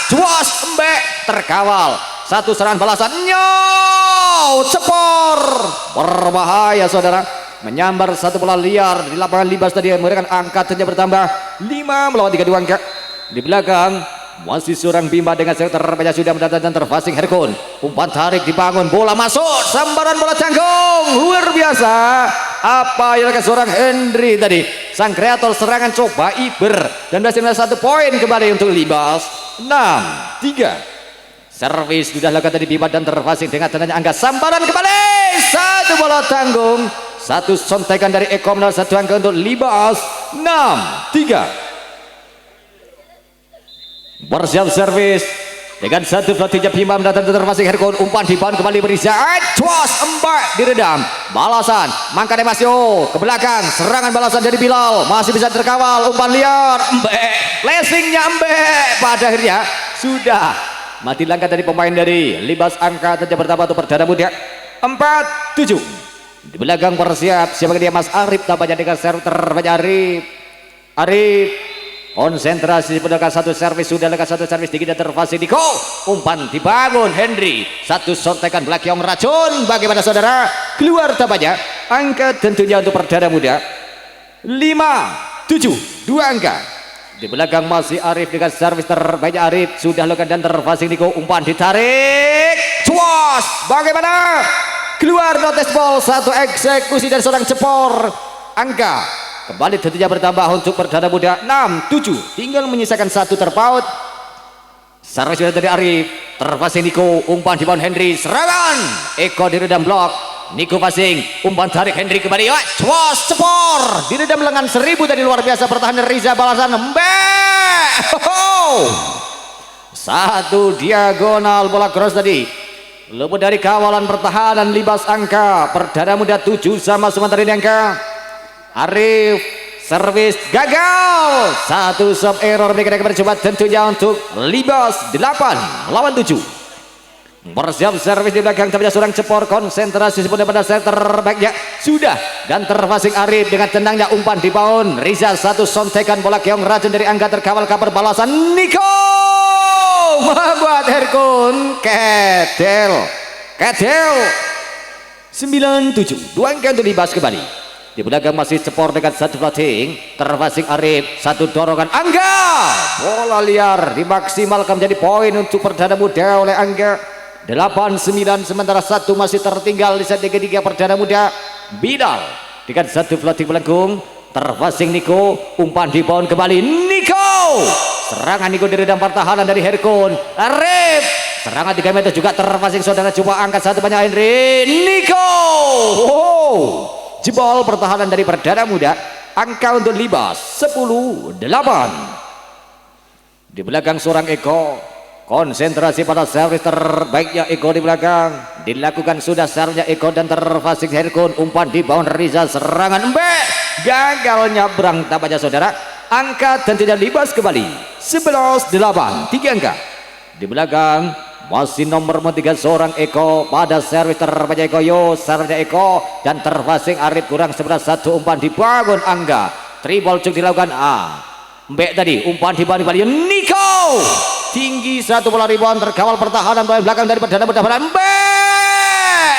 cuas embek terkawal, satu serangan balasan cepor berbahaya saudara, menyambar satu bola liar di lapangan Libas tadi, memberikan angka tentunya bertambah 5 melawan 3 angka. Di belakang masih seorang Bima dengan serve terbanyak sudah mendatang dan terpasing Herkun, umpan tarik dibangun, bola masuk, sambaran bola canggung luar biasa. Apa yang dilakukan seorang Henry tadi, sang kreator serangan coba Iber, dan berhasil satu poin kembali untuk Libas 6-3. Servis sudah dilakukan tadi Bima dan terpasing dengan tenangnya angka, sambaran kembali, satu bola tanggung, satu sontekan dari Eko, satu angka untuk Libas 6-3. Bersiap servis dengan satu floatingnya Bima mendatang terpasing Herkun, umpan dibangun kembali berisa, cuas embak diredam, balasan Mangkane Masio ke belakang, serangan balasan dari Bilal masih bisa terkawal, umpan liar embek, blessingnya embek, pada akhirnya sudah mati langkah dari pemain dari Libas, angka saja bertambah untuk perdana muda 4-7. Di belakang bersiap siapa dia Mas Arif, tampaknya dengan serve terbanyak Arif konsentrasi pedagang satu servis sudah lekas, satu servis tinggi dan terpasing Niko, umpan dibangun Henry, satu sontekan belakang racun, bagaimana saudara, keluar tampaknya angka tentunya untuk perdana muda 5-7 2 angka. Di belakang masih Arif dengan servis terbanyak Arif sudah lekas dan terpasing Niko, umpan ditarik cuas, bagaimana keluar notice ball, satu eksekusi dan seorang cepor, angka kembali tentunya bertambah untuk perdana muda 6-7, tinggal menyisakan satu terpaut. Servis sudah dari Arif, terpasing Niko, umpan di bawah Henry, serangan Eko diredam blok, Niko passing, umpan tarik Henry kembali, cuas cepor diredam lengan 1000 tadi, luar biasa pertahanan Riza, balasan satu diagonal bola cross tadi luput dari kawalan pertahanan Libas, angka perdana muda 7 sama sementara ini angka. Arif servis gagal, satu sub error, mereka mencoba tentunya untuk Libas 8 lawan 7. Bersiap servis di belakang tampaknya seorang cepor, konsentrasi sepenuhnya pada set terbaiknya sudah, dan terpasing Arif dengan tenangnya umpan di bawah Riza, satu sontekan bola keong racun dari angka terkawal kabar balasan Niko membuat Herkun kedel 9-7 2 angka untuk Libas kembali. Di belakang masih cepor dengan satu floating, terpasing Arif, satu dorongan Angga, bola liar dimaksimalkan menjadi poin untuk perdana muda oleh Angga 8-9, sementara satu masih tertinggal di set ketiga perdana muda Bidal dengan satu floating melengkung, terpasing Niko, umpan di bawah kembali Niko, serangan Niko diredam pertahanan dari Herkun. Arif serangan 3 meter juga terpasing saudara, coba angkat satu banyak Henry, Niko jebol pertahanan dari perdana muda, angka untuk Libas 10-8. Di belakang seorang Eko, konsentrasi pada servis terbaiknya Eko di belakang, dilakukan sudah servisnya Eko dan terpasing Herkun, umpan di bawah Riza, serangan embek gagal nyabrang tampaknya saudara, angka tentunya Libas kembali 11-8 3 angka. Di belakang masih nomor 3 seorang Eko pada servis terbanyak Eko, servisnya Eko dan terpasing Arif, kurang sebelas satu, umpan dibangun Angga, triple cuk dilakukan Mbek tadi, umpan dibangun kembali Niko, tinggi satu bola rebound terkawal pertahanan dari belakang dari perdana muda Mbek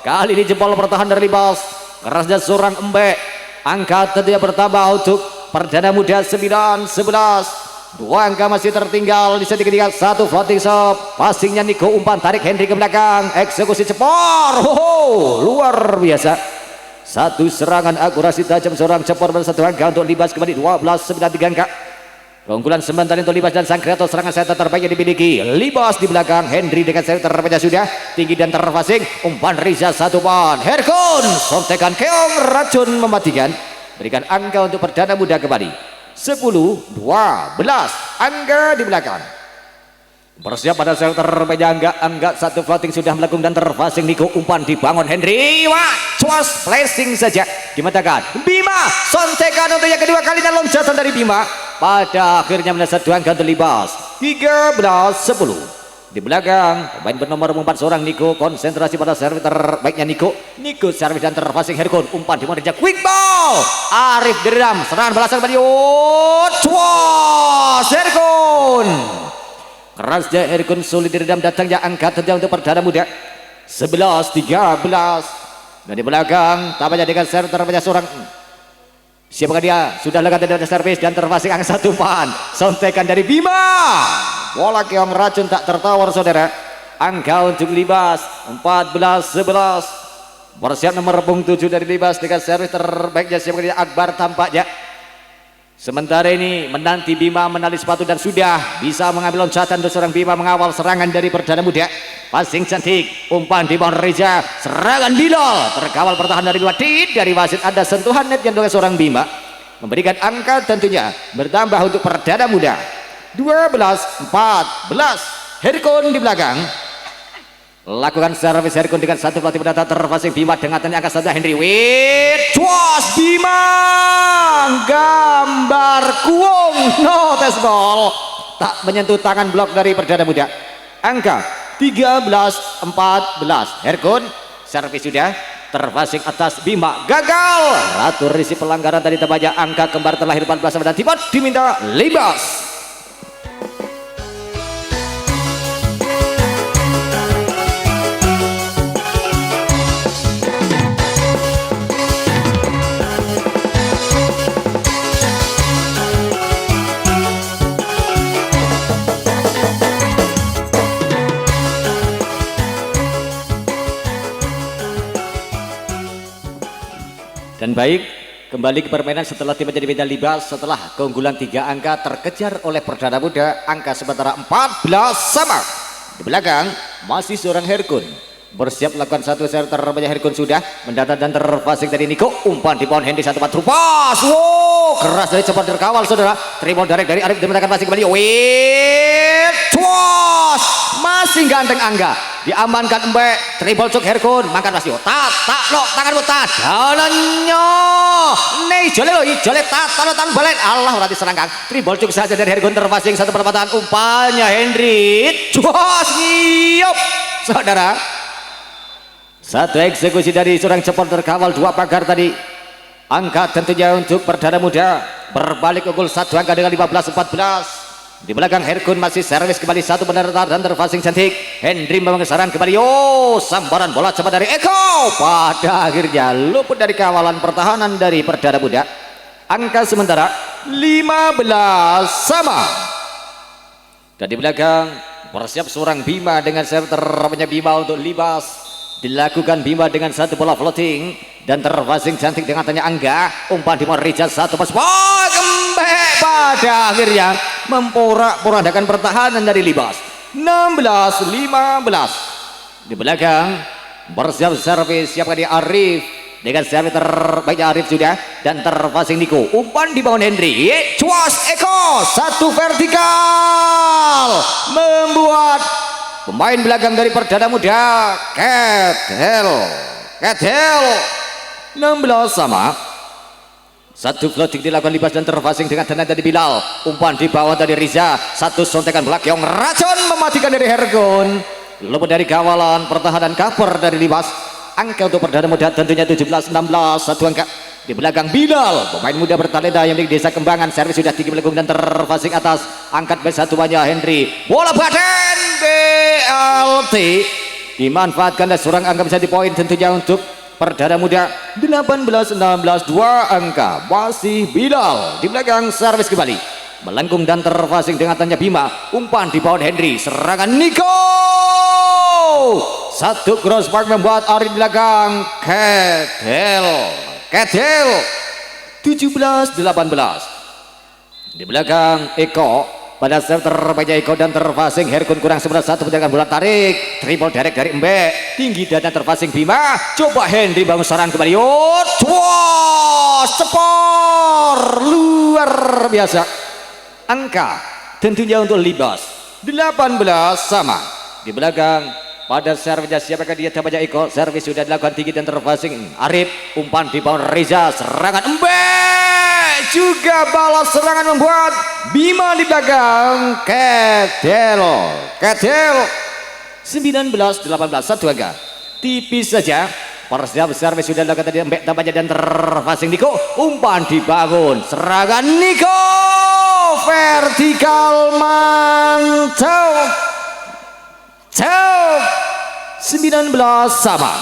Kali ini jempol pertahanan dari Libas. Kerasnya seorang Embek. Angka tentunya bertambah untuk perdana muda 9-11. Dua angka masih tertinggal di set ketiga. Satu floating shot. Passingnya Niko, umpan tarik Henry ke belakang. Eksekusi cepor. Luar biasa. Satu serangan akurasi tajam seorang cepor bersatu angka untuk Libas kembali 12-9 angka. Keunggulan sementara untuk Libas dan sang kreator serangan set terbaik yang dimiliki Libas di belakang. Henry dengan set terbaiknya sudah tinggi dan terpasing. Umpan Riza satu pan. Herkun sontekan keong racun mematikan. Berikan angka untuk perdana muda kembali 10-12 angka di belakang. Bersiap pada set terbaiknya angga satu floating sudah melakukan dan terpasing. Niko, umpan dibangun Henry. Wah, cuas flashing saja dimatakan Bima. Sontekan untuk yang kedua kalinya loncatan dari Bima. Pada akhirnya mendapat dua angka untuk Libas 13-10. Di belakang pemain bernomor 4 seorang Niko, konsentrasi pada servis terbaiknya Niko servis dan terpasing Herkun, umpan di mana quick ball Arif diredam, serangan balasan Baliut, cuas Herkun. Kerasnya Herkun sulit diredam, datangnya angka tentunya untuk perdana muda 11-13. Dan di belakang tampaknya dengan servis terbaiknya seorang, siapakah dia? Sudah lakukan dari servis dan terpasing angka satu pan. Sontekan dari Bima. Bola keong racun tak tertawar saudara. Angka untuk Libas 14-11. Bersiap nomor punggung 7 dari Libas dengan servis terbaiknya siapakah dia? Akbar tampaknya. Sementara ini menanti Bima menali sepatu dan sudah bisa mengambil loncatan untuk seorang Bima mengawal serangan dari perdana muda. Passing cantik, umpan di bawah Reza, serangan Bilal, terkawal pertahanan dari Wadid. Dari wasit ada sentuhan net yang dengan seorang Bima, memberikan angka tentunya bertambah untuk perdana muda 12-14. Herkun di belakang lakukan servis Herkun dengan satu pelatih pendata terpasing Bima dengan tanya angka saja Henry Wit cuas Bima gambar kuung no test ball tak menyentuh tangan blok dari perdana muda. Angka 13-14. Herkun servis sudah terpasing atas Bima gagal. Ratu risi pelanggaran tadi tepatnya angka kembar terlahir 14 dan tiba diminta Libas. Dan baik, kembali ke permainan setelah tim menjadi beda Libas setelah keunggulan 3 angka terkejar oleh perdana muda. Angka sementara 14 sama. Di belakang masih seorang Herkun. Bersiap melakukan satu serve terbanyak. Herkun sudah mendatar dan terpasing dari Niko. Umpan di bawah Hendy satu pat pas. Wow, keras dari cepat terkawal saudara. Terima direct dari Arif dimenangkan passing kembali. Cuas masih ganteng Angga. Diamankan Mbak, triple cuk Herkun, makan masih tak lo tangan buta jalannya nih jole lo jole tak lo tangan balen Allah berarti serangkang triple cuk saja dari Herkun terpasing satu perempatan umpannya Henry cuas nyiup saudara. Satu eksekusi dari seorang cepot terkawal dua pagar tadi. Angka tentunya untuk perdana muda berbalik unggul satu angka dengan 15-14. Di belakang Herkun masih servis kembali satu benar dan terpasing cantik. Henry memang serangan kembali. Sambaran bola cepat dari Eko. Pada akhirnya luput dari kawalan pertahanan dari perdana muda. Angka sementara 15 sama. Dan di belakang bersiap seorang Bima dengan serve terapnya Bima untuk Libas. Dilakukan Bima dengan satu bola floating dan terpasing cantik dengan tanya Angga. Umpan di Rijal satu pas kembali pada akhirnya memporak-porandakan pertahanan dari Libas 16-15. Di belakang bersiap servis siapkan di Arif dengan servis terbaiknya Arif sudah dan terpasing Niko. Umpan di bawah Henry cuas Eko satu vertikal membuat pemain belakang dari perdana muda Ketel 16 sama. Satu floating dilakukan Libas dan terpasing dengan tenaga dari Bilal. Umpan di bawah dari Riza. Satu sontekan belak yang racun mematikan dari Herkun. Luput dari kawalan pertahanan cover dari Libas. Angka untuk perdana muda tentunya 17-16. Satu angka. Di belakang Bilal, pemain muda bertalenta yang milik Desa Kembangan. Servis sudah tinggi melengkung dan terpasing atas. Angkat B1 banyak Henry. Bola badan BLT dimanfaatkan dan seorang angka bisa di poin tentunya untuk perdana muda 18-16 2 angka masih Bilal di belakang servis kembali melengkung dan terfasing dengan tanya Bima umpan di bawah Henry serangan Niko satu crossbar membuat Ari di belakang Ketel 17-18 di belakang Eko pada serve terbaiknya Eko dan terfasing Herkun kurang 11-1 menjaga bola tarik triple direct dari Embe tinggi dan terfasing Bima coba Henry bangun serangan kembali cepor luar biasa angka tentunya untuk Libas 18 sama di belakang pada servisnya siapakah dia tampaknya Eko servis sudah dilakukan tinggi dan terfasing Arif umpan di bawah Reza serangan Embe juga balas serangan membuat Bima di belakang Ketel 19-18 satu angka tipis saja persiap servis sudah dilakukan tadi Mbak tampaknya dan terfasing Niko umpan dibangun serangan Niko vertikal mantap 19 sama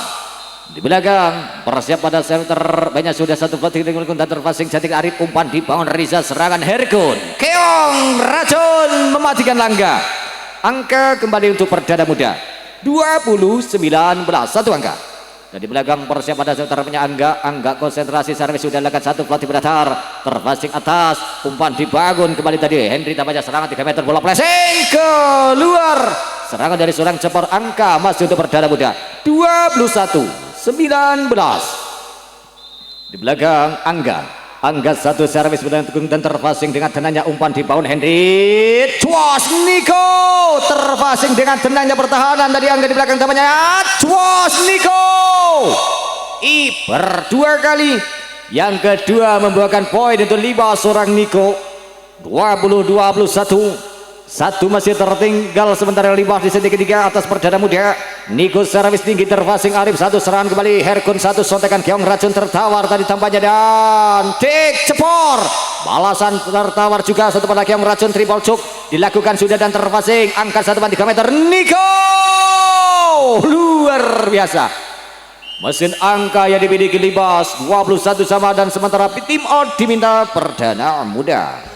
di belakang persiap pada serve terbanyak sudah satu floating dan terfasing cantik Arif umpan di bawah Riza serangan Herkun Keong racun mematikan langga angka kembali untuk perdana muda 20-19 satu angka dan di belakang persiap pada serve terbanyak Angga konsentrasi servis sudah lakukan satu floating berdatar terfasing atas umpan dibangun kembali tadi Henry tampaknya serangan 3 meter bola flashing keluar serangan dari seorang cepor angka masih untuk perdana muda 21-19 di belakang Angga satu servis dan terfasing dengan tenangnya umpan di bawah Henry cuas Niko terfasing dengan tenangnya pertahanan tadi Angga di belakang tampaknya cuas Niko Iber dua kali yang kedua membuahkan poin untuk Libas seorang Niko 20-21 satu masih tertinggal sementara Libas di sesi ketiga atas perdana muda Niko servis tinggi terfasing Arif satu serangan kembali Herkun satu sontekan Keong racun tertawar tadi tampaknya dan tik cepor balasan tertawar juga satu pada Keong racun triple cuk dilakukan sudah dan terfasing angkat 1 3 meter Niko luar biasa mesin angka yang dimiliki Libas 21 sama dan sementara tim out diminta perdana muda.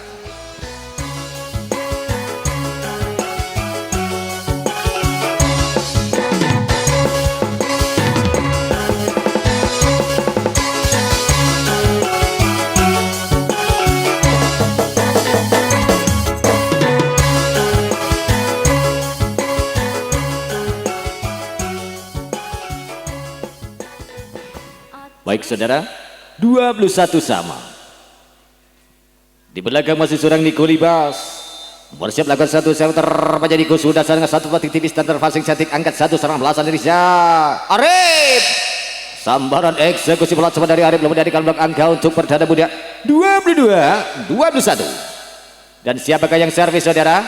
Baik saudara, 21 sama. Di belakang masih seorang Niko Libas. Bersiap lakukan satu serve terbanyak Niko sudah dengan satu floating tipis dan terfasing cantik angkat satu serang belasan Riza. Arif. Sambaran eksekusi bola cepat dari Arif belum dari blok angka untuk perdana muda 22-21. Dan siapakah yang servis saudara?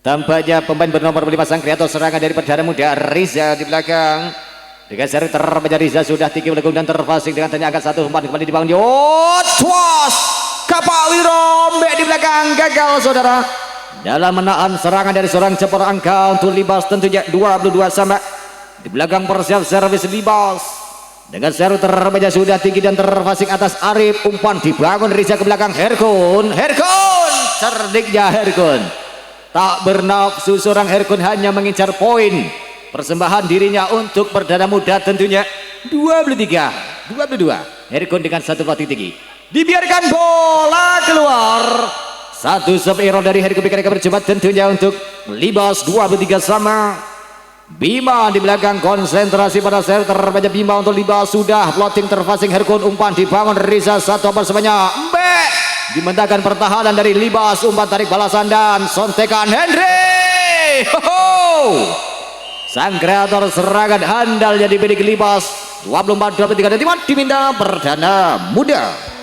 Tampaknya pemain bernomor 5 sang kreator serangan dari perdana muda Riza di belakang. Dengan seri terbanyak Riza sudah tinggi melengkung dan terfasing dengan tanya angkat satu umpan kembali dibangun cuas Kapawiro Mbak di belakang gagal saudara dalam menahan serangan dari seorang cepor angka untuk Libas tentunya 22 sama di belakang persiap servis Libas dengan seri terbanyak sudah tinggi dan terfasing atas Arif umpan dibangun Riza ke belakang Herkun cerdiknya Herkun tak bernafsu seorang Herkun hanya mengincar poin persembahan dirinya untuk perdana muda tentunya 23-22 Herkun dengan satu floating tinggi dibiarkan bola keluar satu sub error dari Herkun mereka berjumpa tentunya untuk Libas 23 sama Bima di belakang konsentrasi pada serve terbanyak Bima untuk Libas sudah floating terfasing Herkun umpan dibangun Riza satu apa sebanyak Mbak dimentakan pertahanan dari Libas umpan tarik balasan dan sontekan Henry sang kreator serangan handal yang dimiliki Libas 24-23 dan diminta perdana muda.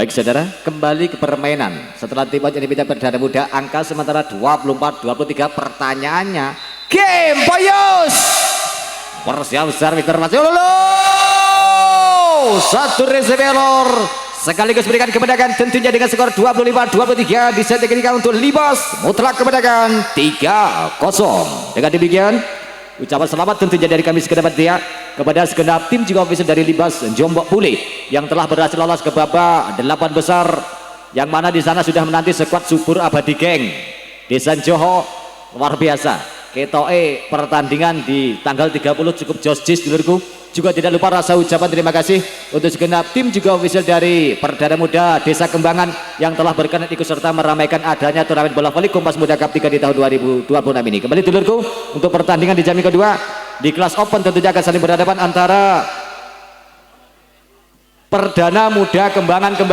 Baik saudara, kembali ke permainan. Setelah tiba jadi pindah perdana muda, angka sementara 24-23. Pertanyaannya, game Poyos. Persiap besar Victor masih satu reservoir sekaligus berikan kemenangan tentunya dengan skor 25-23 di set ketiga untuk Libas mutlak kemenangan 3-0. Dengan demikian ucapan selamat tentunya dari kami segenap dia kepada segenap tim juga official dari Libas Jombok Pule yang telah berhasil lolos ke babak 8 besar, yang mana di sana sudah menanti skuad subur abadi geng Desa Joho. Luar biasa ketoe pertandingan di tanggal 30 cukup josjis dulurku. Juga tidak lupa rasa ucapan terima kasih untuk segenap tim juga official dari Perdana Muda Desa Kembangan yang telah berkenan ikut serta meramaikan adanya turnamen bola voli Kompas Muda Cup 3 di tahun 2026 ini. Kembali dulurku untuk pertandingan di jam kedua di kelas open tentunya akan saling berhadapan antara Perdana Muda Kembangan kembali